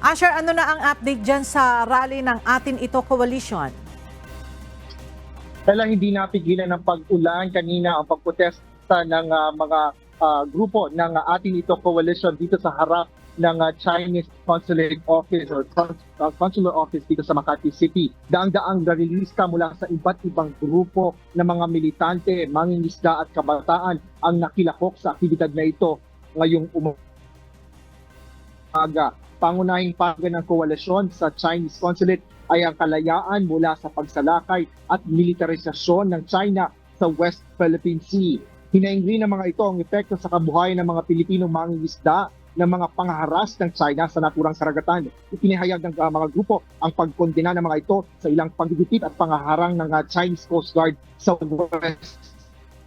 Asher, ano na ang update dyan sa rally ng Atin Ito Coalition? Kaya hindi napigilan ng pag-ulan kanina ang pagprotesta ng mga grupo ng Atin Ito Coalition dito sa harap ng Chinese Consulate Office or Consular Office dito sa Makati City. Daang-daang narilista mula sa iba't ibang grupo ng mga militante, mangingisda at kabataan ang nakilahok sa aktibidad na ito ngayong umaga. Pangunahing pahayag ng koalisyon sa Chinese Consulate ay ang kalayaan mula sa pagsalakay at militarisasyon ng China sa West Philippine Sea. Hinaingin ng mga ito ang epekto sa kabuhayan ng mga Pilipinong mangingisda ng mga pangaharas ng China sa naturang karagatan. Ipinahayag ng mga grupo ang pagkondena ng mga ito sa ilang panggigipit at pangaharang ng Chinese Coast Guard sa West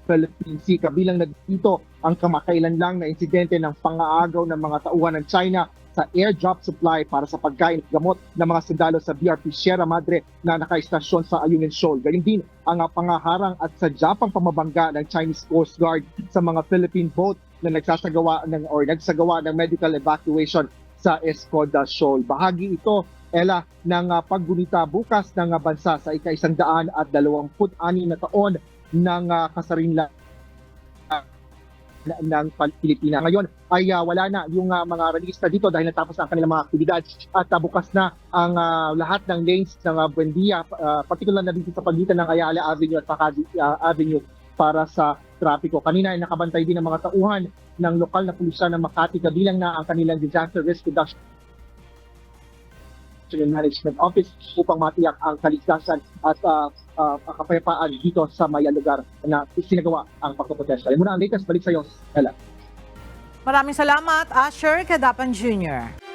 Philippine Sea. Kabilang na dito ang kamakailan lang na insidente ng pangaagaw ng mga tauhan ng China sa airdrop supply para sa pagkain at gamot ng mga sundalo sa BRP Sierra Madre na nakaistasyon sa Ayungin Shoal. Gayun din ang pangaharang at sadyapang pamabangga ng Chinese Coast Guard sa mga Philippine boat na nagsagawa ng medical evacuation sa Escoda Shoal. Bahagi ito, Ella, ng paggunita bukas ng bansa sa ika-126 na taon ng kasarinlan ng Pilipinas. Ngayon ay wala na yung mga relista dito dahil natapos na ang kanilang mga aktibidad at bukas na ang lahat ng lanes ng Buendia, particular na dito sa pagitan ng Ayala Avenue at Makati Avenue para sa trapiko. Kanina ay nakabantay din ng mga tauhan ng lokal na pulisya ng Makati kabilang na ang kanilang disaster risk reduction Management Office upang matiyak ang kaligtasan at kapayapaan dito sa may lugar na isinagawa ang pagpoprotesta. Yan muna ang latest. Balik sa iyo, Ella. Maraming salamat, Asher Cadapan Jr.